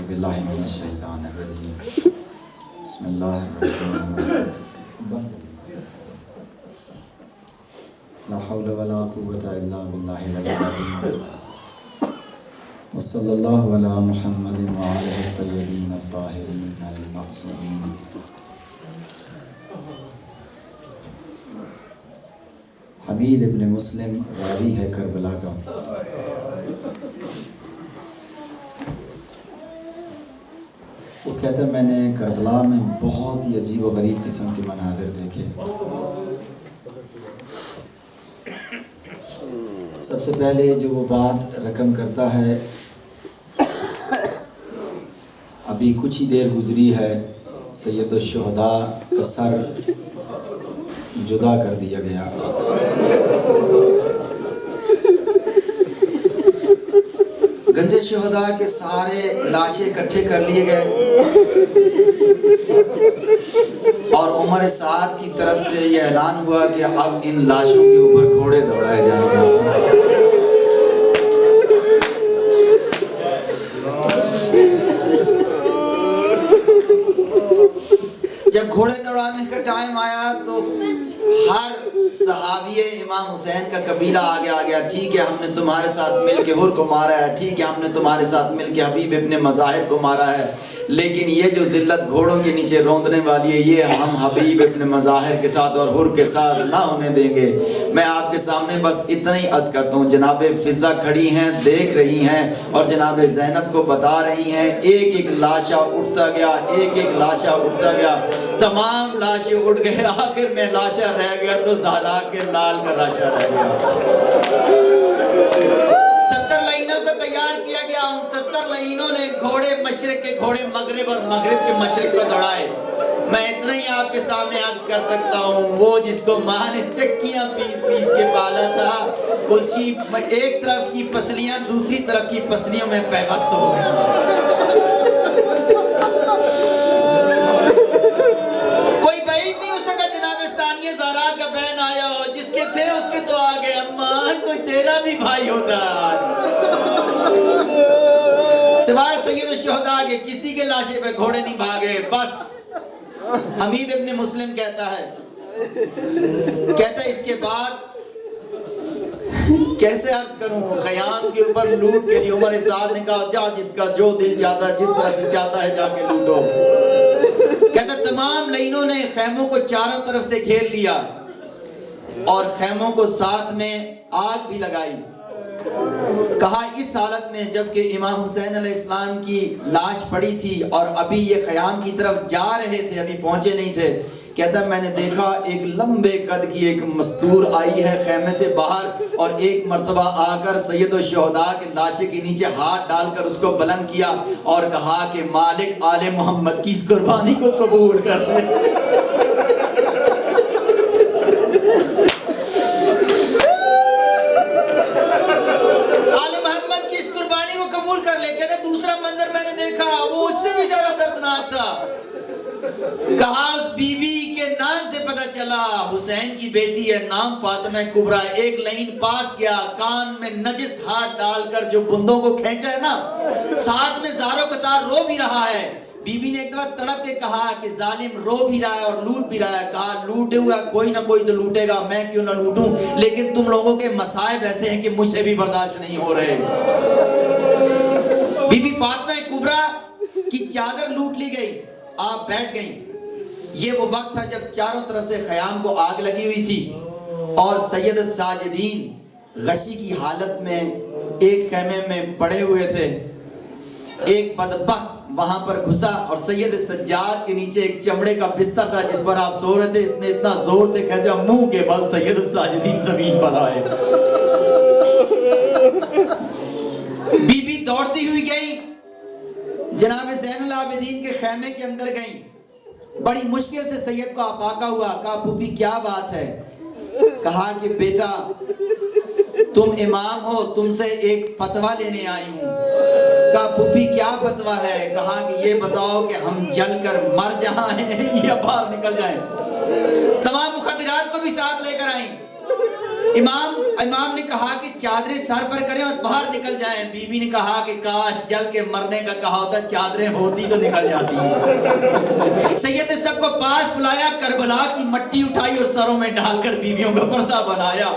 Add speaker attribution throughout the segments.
Speaker 1: باللہ من الشیطان الرجیم بسم اللہ الرحمن الرحیم لا حول ولا قوة الا باللہ العلی العظیم وصلی اللہ علی محمد وآلہ الطیبین الطاہرین المعصومین۔ حمید ابن مسلم راوی ہے کربلا کا۔ وہ کہتا ہے میں نے کربلا میں بہت ہی عجیب و غریب قسم کے مناظر دیکھے۔ سب سے پہلے جو وہ بات رقم کرتا ہے، ابھی کچھ ہی دیر گزری ہے سید الشہداء کا سر جدا کر دیا گیا۔ گنج شہداء کے سارے لاشیں اکٹھے کر لیے گئے اور عمر سعد کی طرف سے یہ اعلان ہوا کہ اب ان لاشوں کے اوپر گھوڑے دوڑائے جائیں گے۔ جب گھوڑے دوڑانے کا ٹائم آیا تو ہر صحابی امام حسین کا قبیلہ آگے آ گیا۔ ٹھیک ہے، ہم نے تمہارے ساتھ مل کے حر کو مارا ہے، ٹھیک ہے ہم نے تمہارے ساتھ مل کے حبیب ابن مظاہر کو مارا ہے، لیکن یہ جو ذلت گھوڑوں کے نیچے روندنے والی ہے یہ ہم حبیب ابن مظاہر کے ساتھ اور حر کے ساتھ نہ ہونے دیں گے۔ میں آپ کے سامنے بس اتنا ہی عرض کرتا ہوں، جناب فضہ کھڑی ہیں، دیکھ رہی ہیں اور جناب زینب کو بتا رہی ہیں۔ ایک ایک لاشا اٹھتا گیا، ایک ایک لاشا اٹھتا گیا، تمام لاشیں اٹھ گئے، آخر میں لاشا رہ گیا تو زہرا کے لال کا لاشا رہ گیا۔ 70 لائنوں کو تیار کیا گیا، ان 70 لائنوں نے گھوڑے مشرق کے گھوڑے مغرب اور مغرب کے مشرق کو دوڑائے۔ میں اتنا ہی آپ کے سامنے عرض کر سکتا ہوں، وہ جس کو ماں نے چکیاں پیس پیس کے پالا تھا، اس کی ایک طرف کی پسلیاں دوسری طرف کی پسلیوں میں پیوست ہو گئی۔ کوئی بعید نہیں ہو سکا جناب ثانیہ زہرا کا بہن آیا ہو، جس کے تھے اس کے تو آ گئے، اماں کوئی تیرا بھی بھائی ہوتا۔ سوائے سید الشہداء کے کسی کے لاشے پہ گھوڑے نہیں بھاگے۔ بس حمید ابن مسلم کہتا ہے اس کے بعد کیسے عرض کروں، خیام کے اوپر لوٹ کے لیے عمر سعد نے کہا جا جس کا جو دل چاہتا ہے، جس طرح سے چاہتا ہے جا کے لوٹو۔ کہتا تمام لائنوں نے خیموں کو چاروں طرف سے گھیر لیا اور خیموں کو ساتھ میں آگ بھی لگائی۔ کہا اس حالت میں جبکہ امام حسین علیہ السلام کی لاش پڑی تھی اور ابھی یہ خیام کی طرف جا رہے تھے، ابھی پہنچے نہیں تھے، کہتا میں نے دیکھا ایک لمبے قد کی ایک مستور آئی ہے خیمے سے باہر اور ایک مرتبہ آ کر سید الشہداء کے لاشے کے نیچے ہاتھ ڈال کر اس کو بلند کیا اور کہا کہ مالک آل محمد کی اس قربانی کو قبول کر لے۔ کہا اس بی بی کے نام سے پتہ چلا حسین کی بیٹی ہے، نام فاطمہ کبریٰ۔ ایک لائن پاس کیا، کان میں نجس ہاتھ ڈال کر جو بندوں کو کھینچا ہے نا، ساتھ میں زاروں قطار رو بھی رہا ہے۔ بی بی نے ایک دفعہ تڑپ کے کہا کہ ظالم رو بھی رہا ہے اور لوٹ بھی رہا ہے۔ کہا لوٹے ہوا کوئی نہ کوئی تو لوٹے گا، میں کیوں نہ لوٹوں، لیکن تم لوگوں کے مصائب ایسے ہیں کہ مجھ سے بھی برداشت نہیں ہو رہے۔ بی بی فاطمہ کبریٰ کی چادر لوٹ لی گئی، آپ بیٹھ گئیں۔ یہ وہ وقت تھا جب چاروں طرف سے خیام کو آگ لگی ہوئی تھی اور سید الساجدین غشی کی حالت میں ایک خیمے میں پڑے ہوئے تھے۔ ایک بدبخت وہاں پر گھسا اور سید سجاد کے نیچے ایک چمڑے کا بستر تھا جس پر آپ سو رہے تھے، اس نے اتنا زور سے کھینچا منہ کے بل سید الساجدین زمین پر آئے۔ بی بی دوڑتی ہوئی گئی، جناب زین العابدین کے خیمے کے اندر گئیں۔ بڑی مشکل سے سید کو افاقہ ہوا، کہا پھوپھی کیا بات ہے؟ کہا کہ بیٹا تم امام ہو، تم سے ایک فتویٰ لینے آئی ہوں۔ کہا پھوپھی کیا فتویٰ ہے؟ کہا کہ یہ بتاؤ کہ ہم جل کر مر جائیں یا باہر نکل جائیں۔ تمام مخدرات کو بھی ساتھ لے کر آئیں۔ امام نے کہا کہ چادریں سر پر کریں اور باہر نکل جائیں. بی بی نے کہا کہ کاش جل کے مرنے کا کہا ہوتا, چادریں ہوتی تو نکل جاتی. سید نے سب کو پاس بلایا, کربلا کی مٹی اٹھائی اور سروں میں ڈال کر بیویوں کا پردہ بنایا.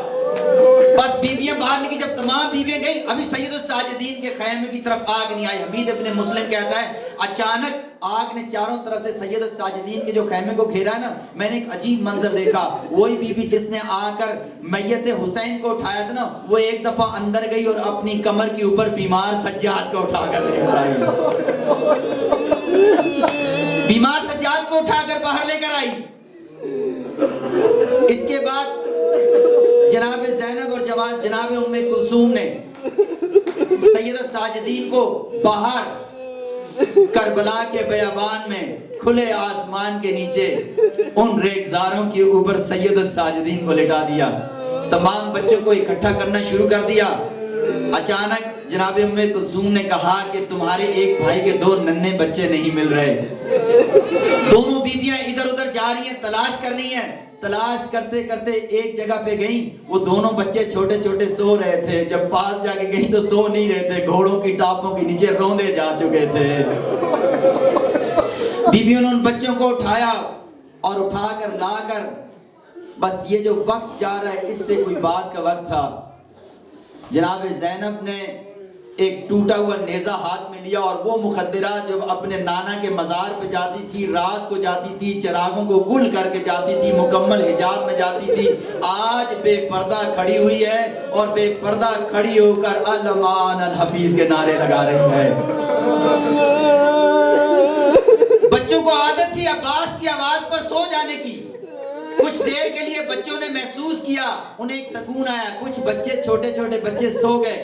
Speaker 1: بس بیویاں باہر نکلی. جب تمام بیویاں گئیں, ابھی سید الساجدین کے خیمے کی طرف آگ نہیں آئی. حمید ابن مسلم کہتا ہے اچانک آگ نے چاروں طرف سے سید الساجدین کے جو خیمے کو گھیرا ہے نا, میں نے ایک عجیب منظر دیکھا. وہی بی بی جس نے آ کر میت حسین کو اٹھایا تھا نا, وہ ایک دفعہ اندر گئی اور اپنی کمر کے اوپر بیمار سجاد کو اٹھا کر لے کر آئی. بیمار سجاد کو اٹھا کر باہر لے کر آئی. اس کے بعد جناب زینب اور جناب ام کلثوم نے سید الساجدین کو باہر کربلا کے بیابان میں کھلے آسمان کے نیچے ان ریگزاروں کے اوپر سید الساجدین کو لٹا دیا. تمام بچوں کو اکٹھا کرنا شروع کر دیا. اچانک جناب ام کلثوم نے کہا کہ تمہارے ایک بھائی کے 2 ننھے بچے نہیں مل رہے. دونوں بیویاں ادھر ادھر جا رہی ہیں, تلاش کر رہی ہیں. تلاش کرتے کرتے ایک جگہ پہ گئیں. وہ دونوں بچے چھوٹے چھوٹے سو رہے تھے. جب پاس جا کے گئیں تو سو نہیں رہے تھے, گھوڑوں کی ٹاپوں کے نیچے روندے جا چکے تھے. بیویوں نے ان بچوں کو اٹھایا اور اٹھا کر لا کر, بس یہ جو وقت جا رہا ہے اس سے کوئی بات کا وقت تھا. جناب زینب نے ایک ٹوٹا ہوا نیزہ ہاتھ میں لیا اور وہ مخدرہ جب اپنے نانا کے مزار پہ جاتی تھی, رات کو جاتی تھی, چراغوں کو گل کر کے جاتی تھی, مکمل حجاب میں جاتی تھی, آج بے پردہ کھڑی ہوئی ہے اور بے پردہ کھڑی ہو کر الامان الحفیظ کے نعرے لگا رہی ہے. بچوں کو عادت تھی عباس کی آواز پر سو جانے کی. کچھ دیر کے لیے بچوں نے محسوس کیا, انہیں ایک سکون آیا. کچھ بچے چھوٹے چھوٹے بچے سو گئے.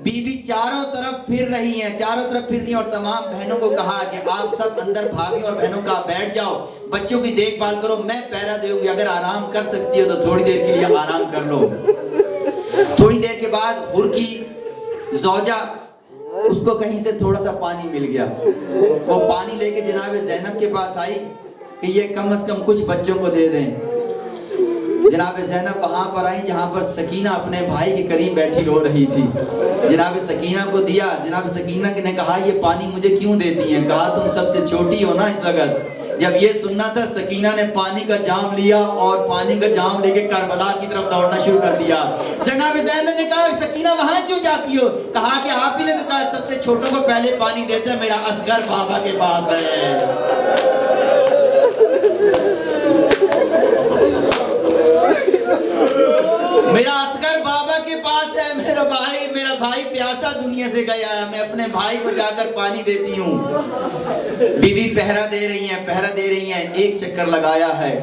Speaker 1: بی بی چاروں طرف پھر رہی ہیں اور تمام بہنوں کو کہا کہ آپ سب اندر بھابھیوں اور بہنوں کا بیٹھ جاؤ, بچوں کی دیکھ بھال کرو, میں پہرا دوں گی, اگر آرام کر سکتی ہو تو تھوڑی دیر کے لیے آرام کر لو. تھوڑی دیر کے بعد حر کی زوجہ, اس کو کہیں سے تھوڑا سا پانی مل گیا. وہ پانی لے کے جناب زینب کے پاس آئی کہ یہ کم از کم کچھ بچوں کو دے دیں. جناب زینب وہاں پر آئی جہاں پر سکینہ اپنے بھائی کے قریب بیٹھی رو رہی تھی. جناب سکینہ کو دیا. جناب سکینہ نے کہا یہ پانی مجھے کیوں دیتی ہیں؟ کہا تم سب سے چھوٹی ہو نا اس وقت. جب یہ سننا تھا, سکینہ نے پانی کا جام لیا اور پانی کا جام لے کے کربلا کی طرف دوڑنا شروع کر دیا. جناب زینب نے کہا سکینہ وہاں کیوں جاتی ہو؟ کہا کہ آپ ہی نے تو کہا سب سے چھوٹوں کو پہلے پانی دیتے ہیں, میرا اصغر بابا کے پاس ہے. میرا اصغر بابا کے پاس ہے, میرا بھائی پیاسا دنیا سے گیا ہے, میں اپنے بھائی کو جا کر پانی دیتی ہوں. بی بی پہرا دے رہی ہیں. ایک چکر لگایا ہے,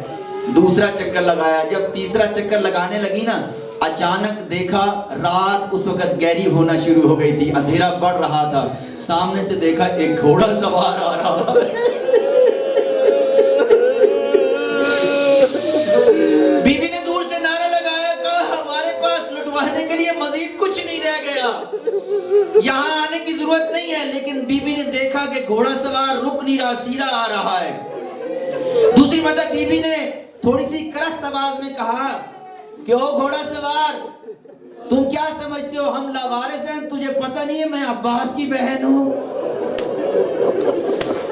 Speaker 1: دوسرا چکر لگایا. جب تیسرا چکر لگانے لگی نا, اچانک دیکھا رات اس وقت گہری ہونا شروع ہو گئی تھی, اندھیرا بڑھ رہا تھا. سامنے سے دیکھا ایک گھوڑا سوار آ رہا. بیوی نے دور سے نعرہ لگایا, کہا ہمارے پاس لٹوانے کے لیے مزید کچھ نہیں رہ گیا, یہاں آنے کی ضرورت نہیں ہے. لیکن بیوی نے دیکھا کہ گھوڑا سوار رک نہیں رہا, سیدھا آ رہا ہے. دوسری مرتبہ بیوی نے تھوڑی سی کرخت آواز میں کہا کہ او گھوڑا سوار, تم کیا سمجھتے ہو ہم لاوارث ہیں؟ تجھے پتہ نہیں ہے میں عباس کی بہن ہوں.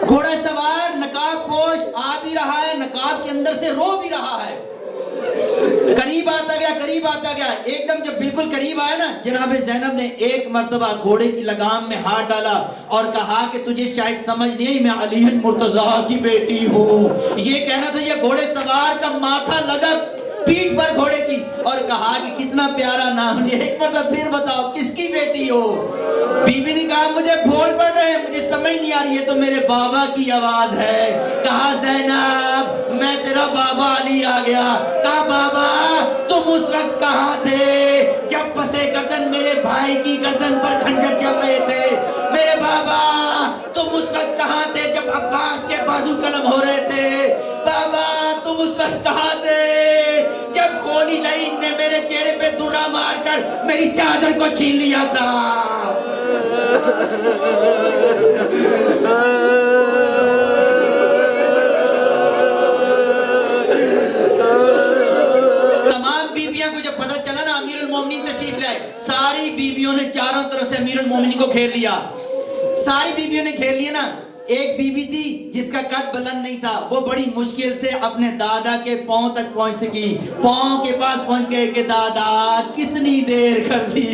Speaker 1: گھوڑا سوار نقاب پوش آ بھی رہا ہے, نقاب کے اندر سے رو بھی رہا ہے. قریب آتا گیا. ایک دم جب بالکل قریب آیا نا, جناب زینب نے ایک مرتبہ گھوڑے کی لگام میں ہاتھ ڈالا اور کہا کہ تجھے شاید سمجھ نہیں, میں علی مرتضیٰ کی بیٹی ہوں. یہ کہنا تھا یہ گھوڑے سوار کا ماتھا لگا پیٹھ پر گھوڑے کی, اور کہا کہ کتنا پیارا نام لیا. ایک مرتبہ پھر بتاؤ کس کی بیٹی ہو؟ بی بی نے کہا مجھے بھول پڑ رہے ہیں, مجھے سمجھ نہیں آ رہی, ہے تو میرے بابا کی آواز ہے. کہا زینب میں تیرا بابا علی آ گیا. کہا بابا تم اس وقت کہاں تھے جب پسے گردن میرے بھائی کی گردن پر خنجر چل رہے تھے؟ میرے بابا تم اس وقت کہاں تھے جب عباس کے بازو قلم ہو رہے تھے؟ بابا تم اس وقت کہاں تھے جب کھولی لائن نے میرے چہرے پہ درا مار کر میری چادر کو چھین لیا تھا؟ تمام بیویاں کو جب پتہ چلا نا تشریف لائے. ساری بیویوں نے چاروں طرف سے امیر المومنین کو گھیر لیا. ساری بیویوں نے گھیر لیا نا. ایک بیوی تھی جس کا قد بلند نہیں تھا, وہ بڑی مشکل سے اپنے دادا کے پاؤں تک پہنچ سکی. پاؤں کے پاس پہنچ گئے کہ دادا کتنی دیر کر دی.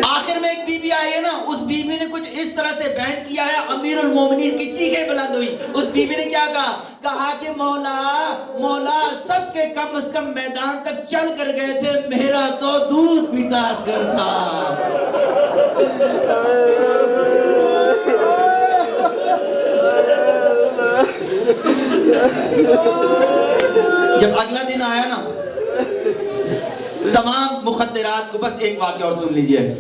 Speaker 1: آخر میں ایک بیوی آئی ہے نا, اس بیوی نے کچھ اس طرح سے بیان کیا ہے, امیر المومنین کی چیخیں بلند ہوئی. اس بیوی نے کیا کہا؟ کہا کہ مولا سب کے کم از کم میدان تک چل کر گئے تھے, میرا تو دودھ پیتا اصغر تھا. جب اگلا دن آیا نا, تمام مخدرات کو, بس ایک واقعہ اور سن لیجئے,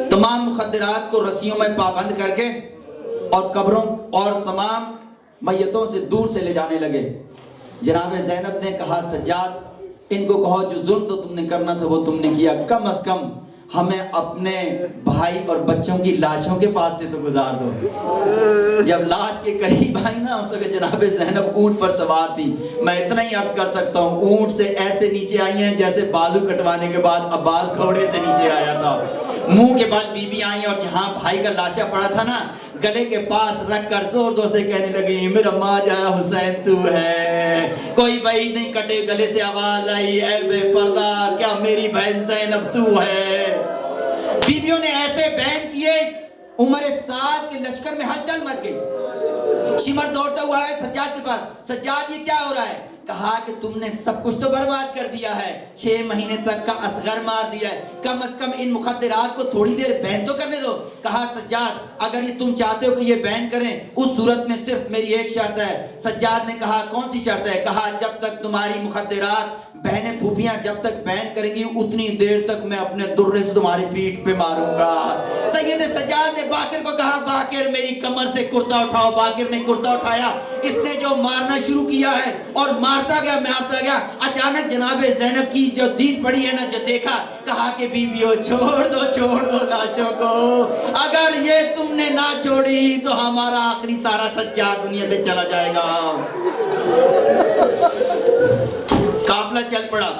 Speaker 1: تمام مخدرات کو رسیوں میں پابند کر کے اور قبروں اور تمام میتوں سے دور سے لے جانے لگے. جناب زینب نے کہا سجاد ان کو کہو جو ظلم تو تم نے کرنا تھا وہ تم نے کیا, کم از کم ہمیں اپنے بھائی اور بچوں کی لاشوں کے پاس سے تو گزار دو. جب لاش کے قریب آئی نا, اس وقت جناب زینب اونٹ پر سوار تھی. میں اتنا ہی عرض کر سکتا ہوں, اونٹ سے ایسے نیچے آئی ہیں جیسے بازو کٹوانے کے بعد عباس گھوڑے سے نیچے آیا تھا. منہ کے بعد بی بی آئی اور جہاں بھائی کا لاشا پڑا تھا نا, گلے کے پاس رکھ کر زور زور سے کہنے لگی میرا ماجا حسین تو ہے. کوئی بعید نہیں کٹے گلے سے آواز آئی, اے بے پردہ کیا میری بہن زینب تو ہے. بیویوں نے ایسے بیان کیے, عمر سعد کے لشکر میں ہلچل مچ گئی. شمر دوڑتا ہوا ہے سجاد کے پاس, سجاد یہ کیا ہو رہا ہے؟ کہا کہ تم نے سب کچھ تو برباد کر دیا ہے, 6 مہینے تک کا اصغر مار دیا ہے, کم از کم ان مخدرات کو تھوڑی دیر بین تو کرنے دو. کہا سجاد اگر یہ تم چاہتے ہو کہ یہ بین کریں, اس صورت میں صرف میری ایک شرط ہے. سجاد نے کہا کون سی شرط ہے؟ کہا جب تک تمہاری مخدرات بہنیں پھوپیاں جب تک بین کریں گی اتنی دیر تک میں اپنے درے سے تمہاری پیٹھ پہ ماروں گا. سید سجاد نے باقر کو کہا باقر میری کمر سے کرتا اٹھاؤ. باقر نے کرتا اٹھایا, اس نے جو مارنا شروع کیا ہے اور مارتا گیا. اچانک جناب زینب کی جو دید پڑی ہے نا, جو دیکھا, کہا کہ بیویوں چھوڑ دو لاشوں کو, اگر یہ تم نے نہ چھوڑی تو ہمارا آخری سارا سجاد دنیا سے چلا جائے گا. قافلہ چل پڑا.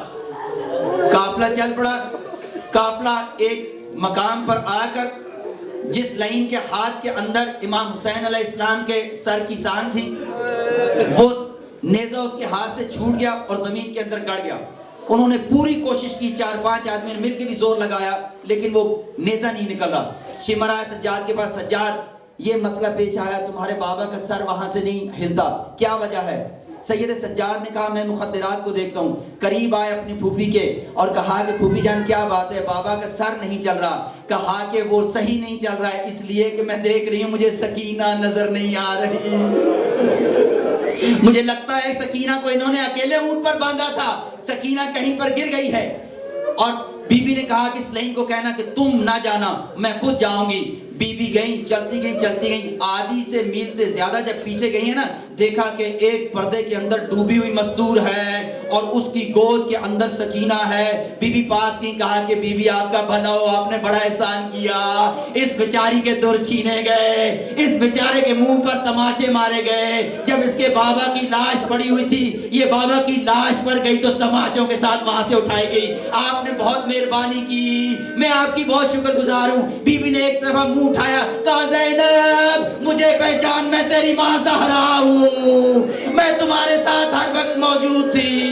Speaker 1: قافلہ ایک مقام پر آ کر جس لائن کے ہاتھ کے اندر امام حسین علیہ السلام کے سر کی سان تھی, وہ نیزہ اس کے ہاتھ سے چھوٹ گیا اور زمین کے اندر گڑ گیا. انہوں نے پوری کوشش کی, 4-5 آدمی نے مل کے بھی زور لگایا, لیکن وہ نیزہ نہیں نکل رہا. شمر آیا سجاد کے پاس, سجاد یہ مسئلہ پیش آیا, تمہارے بابا کا سر وہاں سے نہیں ہلتا, کیا وجہ ہے؟ سید سجاد نے کہا میں مخدرات کو دیکھتا ہوں. قریب آئے اپنی پھوپھی کے اور کہا کہ پھوپھی جان کیا بات ہے؟ بابا کا سر نہیں چل رہا. کہا کہ وہ صحیح نہیں چل رہا ہے اس لیے کہ میں دیکھ رہی ہوں مجھے سکینہ نظر نہیں آ رہی. مجھے لگتا ہے سکینہ کو انہوں نے اکیلے اونٹ پر باندھا تھا, سکینہ کہیں پر گر گئی ہے. اور بی بی نے کہا کہ اس لائن کو کہنا کہ تم نہ جانا, میں خود جاؤں گی. بی بی گئیں, چلتی گئیں, آدھی سے میل سے زیادہ جب پیچھے گئی ہیں نا, دیکھا کہ ایک پردے کے اندر ڈوبی ہوئی مستور ہے اور اس کی گود کے اندر سکینہ ہے. بی بی پاس کی, کہا کہ بی بی آپ کا بھلا ہو, آپ نے بڑا احسان کیا, اس بیچاری کے در چھینے گئے, اس بیچارے کے منہ پر تماچے مارے گئے. جب اس کے بابا کی لاش پڑی ہوئی تھی, یہ بابا کی لاش پر گئی تو تماچوں کے ساتھ وہاں سے اٹھائی گئی. آپ نے بہت مہربانی کی, میں آپ کی بہت شکر گزار ہوں. بی بی نے ایک طرف منہ اٹھایا, کہا زینب مجھے پہچان, میں تیری ماں زہرا ہوں, میں تمہارے ساتھ ہر وقت موجود تھی.